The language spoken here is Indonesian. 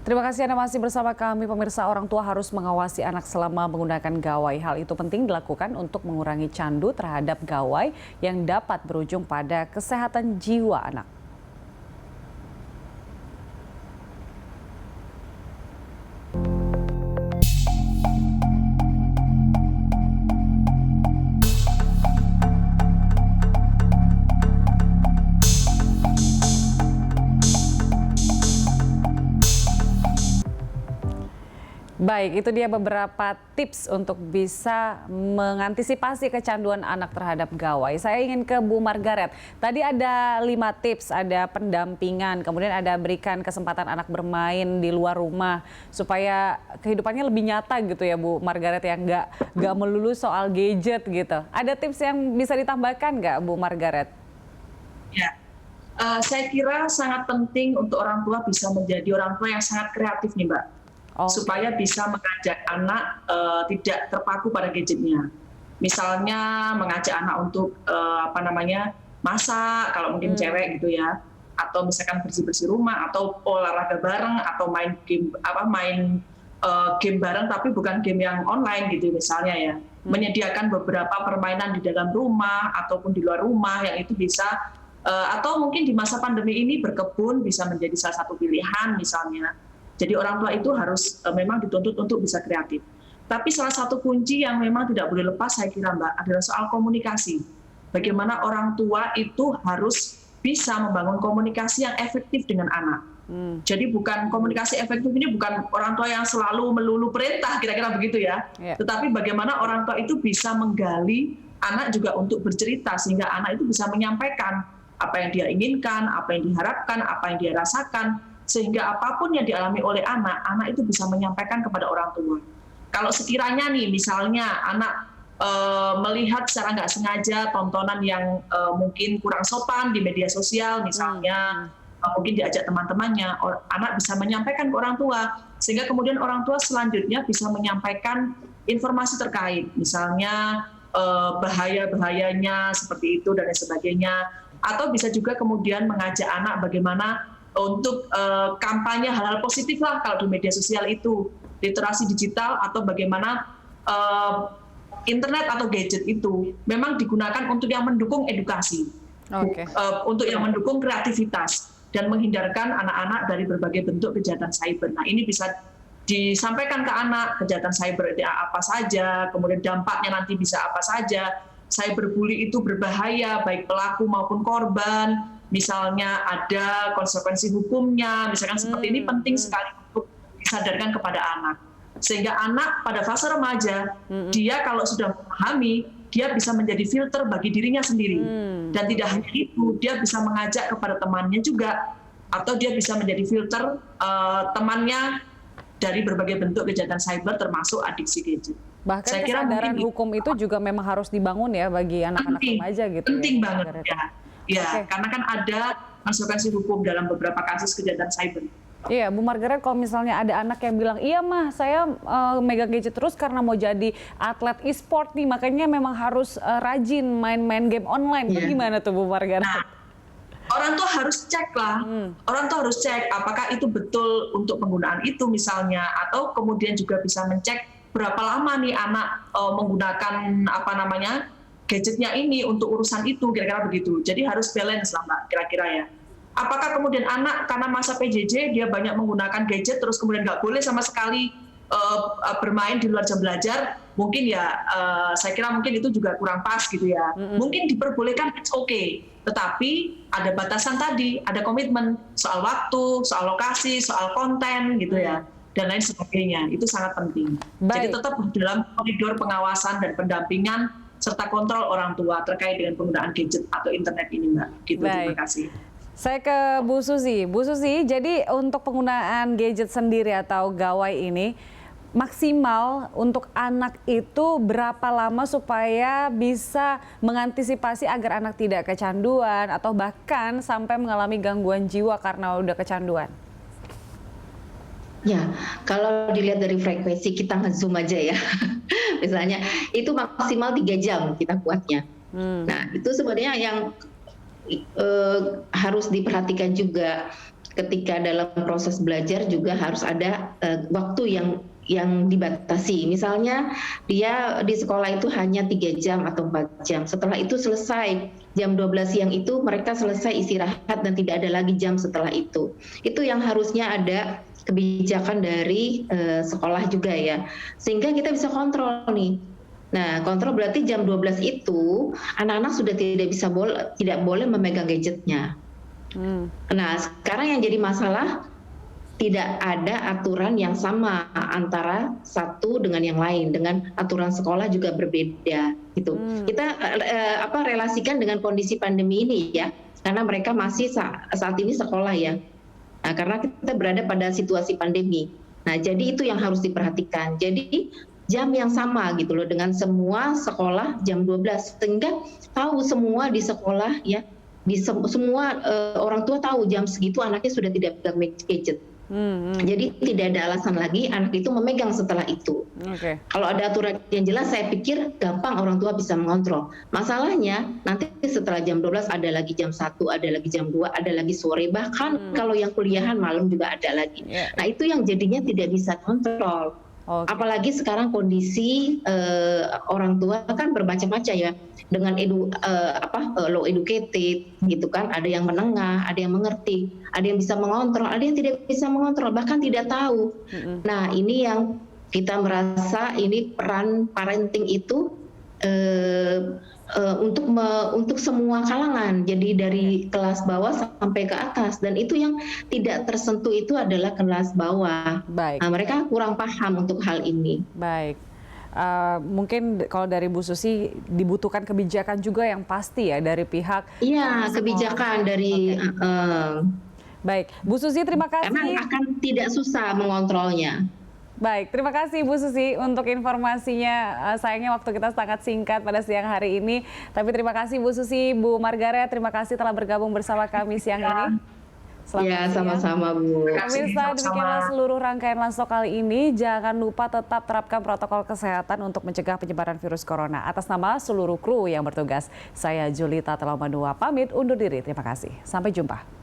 Terima kasih Anda masih bersama kami. Pemirsa, orang tua harus mengawasi anak selama menggunakan gawai. Hal itu penting dilakukan untuk mengurangi candu terhadap gawai yang dapat berujung pada kesehatan jiwa anak. Baik, itu dia beberapa tips untuk bisa mengantisipasi kecanduan anak terhadap gawai. Saya ingin ke Bu Margaret. Tadi ada 5 tips, ada pendampingan, kemudian ada berikan kesempatan anak bermain di luar rumah supaya kehidupannya lebih nyata gitu ya Bu Margaret, yang nggak melulu soal gadget gitu. Ada tips yang bisa ditambahkan nggak Bu Margaret? Ya, saya kira sangat penting untuk orang tua bisa menjadi orang tua yang sangat kreatif nih Mbak. Supaya bisa mengajak anak tidak terpaku pada gadgetnya. Misalnya mengajak anak untuk masak, kalau mungkin cewek gitu ya, atau misalkan bersih-bersih rumah, atau olahraga bareng, atau main game bareng, tapi bukan game yang online gitu misalnya ya. Menyediakan beberapa permainan di dalam rumah ataupun di luar rumah yang itu bisa atau mungkin di masa pandemi ini berkebun bisa menjadi salah satu pilihan misalnya. Jadi orang tua itu harus memang dituntut untuk bisa kreatif. Tapi salah satu kunci yang memang tidak boleh lepas saya kira Mbak adalah soal komunikasi. Bagaimana orang tua itu harus bisa membangun komunikasi yang efektif dengan anak. Jadi bukan komunikasi efektif ini bukan orang tua yang selalu melulu perintah kira-kira begitu ya. Tetapi bagaimana orang tua itu bisa menggali anak juga untuk bercerita sehingga anak itu bisa menyampaikan apa yang dia inginkan, apa yang diharapkan, apa yang dia rasakan. Sehingga apapun yang dialami oleh anak, anak itu bisa menyampaikan kepada orang tua. Kalau sekiranya nih misalnya anak melihat secara nggak sengaja tontonan yang mungkin kurang sopan di media sosial misalnya, mungkin diajak teman-temannya, anak bisa menyampaikan ke orang tua, sehingga kemudian orang tua selanjutnya bisa menyampaikan informasi terkait, misalnya bahaya-bahayanya seperti itu dan lain sebagainya, atau bisa juga kemudian mengajak anak bagaimana untuk kampanye hal-hal positif lah kalau di media sosial itu, literasi digital atau bagaimana internet atau gadget itu memang digunakan untuk yang mendukung edukasi, untuk yang mendukung kreativitas dan menghindarkan anak-anak dari berbagai bentuk kejahatan cyber. Nah ini bisa disampaikan ke anak kejahatan cyber apa saja, kemudian dampaknya nanti bisa apa saja. Cyberbully itu berbahaya baik pelaku maupun korban. Misalnya ada konsekuensi hukumnya, misalkan seperti ini penting sekali untuk disadarkan kepada anak. Sehingga anak pada fase remaja, dia kalau sudah memahami, dia bisa menjadi filter bagi dirinya sendiri. Dan tidak hanya itu, dia bisa mengajak kepada temannya juga, atau dia bisa menjadi filter temannya dari berbagai bentuk kejahatan cyber termasuk adiksi gadget. Bahkan saya kira kesadaran hukum itu juga memang harus dibangun ya bagi anak-anak remaja gitu. Penting banget ya. Ya, karena kan ada konsekuensi hukum dalam beberapa kasus kejahatan cyber. Iya, Bu Margaret, kalau misalnya ada anak yang bilang, iya mah saya megang gadget terus karena mau jadi atlet e-sport nih, makanya memang harus rajin main-main game online. Itu gimana tuh Bu Margaret? Nah, orang tua harus cek lah, orang tua harus cek apakah itu betul untuk penggunaan itu misalnya, atau kemudian juga bisa mencek berapa lama nih anak menggunakan gadgetnya ini untuk urusan itu, kira-kira begitu. Jadi harus balance lah Mbak, kira-kira ya. Apakah kemudian anak karena masa PJJ dia banyak menggunakan gadget terus kemudian nggak boleh sama sekali bermain di luar jam belajar? Mungkin ya, saya kira mungkin itu juga kurang pas gitu ya. Mungkin diperbolehkan, it's okay. Tetapi ada batasan tadi, ada komitmen soal waktu, soal lokasi, soal konten gitu ya. Dan lain sebagainya. Itu sangat penting. Jadi tetap dalam koridor pengawasan dan pendampingan serta kontrol orang tua terkait dengan penggunaan gadget atau internet ini Mbak. Gitu, terima kasih. Saya ke Bu Susi. Bu Susi, jadi untuk penggunaan gadget sendiri atau gawai ini, maksimal untuk anak itu berapa lama supaya bisa mengantisipasi agar anak tidak kecanduan atau bahkan sampai mengalami gangguan jiwa karena udah kecanduan? Ya, kalau dilihat dari frekuensi kita nge-zoom aja ya, misalnya itu maksimal 3 jam kita kuatnya. Nah itu sebenarnya yang harus diperhatikan juga ketika dalam proses belajar juga harus ada waktu yang dibatasi. Misalnya dia di sekolah itu hanya 3 jam atau 4 jam. Setelah itu selesai jam 12 siang itu mereka selesai istirahat dan tidak ada lagi jam setelah itu. Itu yang harusnya ada kebijakan dari sekolah juga ya. Sehingga kita bisa kontrol nih. Nah, kontrol berarti jam 12 itu anak-anak sudah tidak boleh memegang gadgetnya. Nah, sekarang yang jadi masalah tidak ada aturan yang sama antara satu dengan yang lain, dengan aturan sekolah juga berbeda gitu. Kita relasikan dengan kondisi pandemi ini ya, karena mereka masih saat ini sekolah ya. Nah, karena kita berada pada situasi pandemi. Nah, jadi itu yang harus diperhatikan. Jadi jam yang sama gitu loh dengan semua sekolah jam 12 sehingga tahu semua di sekolah ya. Semua orang tua tahu jam segitu anaknya sudah tidak pegang gadget. Jadi tidak ada alasan lagi anak itu memegang setelah itu. Kalau ada aturan yang jelas saya pikir gampang orang tua bisa mengontrol. Masalahnya nanti setelah jam 12 ada lagi jam 1, ada lagi jam 2, ada lagi sore, bahkan kalau yang kuliahan malam juga ada lagi. Nah itu yang jadinya tidak bisa kontrol. Apalagi sekarang kondisi orang tua kan bermacam-macam ya, dengan low educated gitu kan, ada yang menengah, ada yang mengerti, ada yang bisa mengontrol, ada yang tidak bisa mengontrol, bahkan tidak tahu. Nah ini yang kita merasa ini peran parenting itu untuk semua kalangan, jadi dari kelas bawah sampai ke atas, dan itu yang tidak tersentuh itu adalah kelas bawah. Nah, mereka kurang paham untuk hal ini. Baik. Mungkin kalau dari Bu Susi dibutuhkan kebijakan juga yang pasti ya dari pihak. Iya, kebijakan dari. Baik, Bu Susi terima kasih. Karena akan tidak susah mengontrolnya. Baik, terima kasih Bu Susi untuk informasinya. Sayangnya waktu kita sangat singkat pada siang hari ini. Tapi terima kasih Bu Susi, Bu Margaret, terima kasih telah bergabung bersama kami siang ini. Ya, sama-sama Bu. Pemirsa, demikianlah seluruh rangkaian Lansok kali ini. Jangan lupa tetap terapkan protokol kesehatan untuk mencegah penyebaran virus corona. Atas nama seluruh kru yang bertugas, saya Julita Telomanua pamit undur diri. Terima kasih. Sampai jumpa.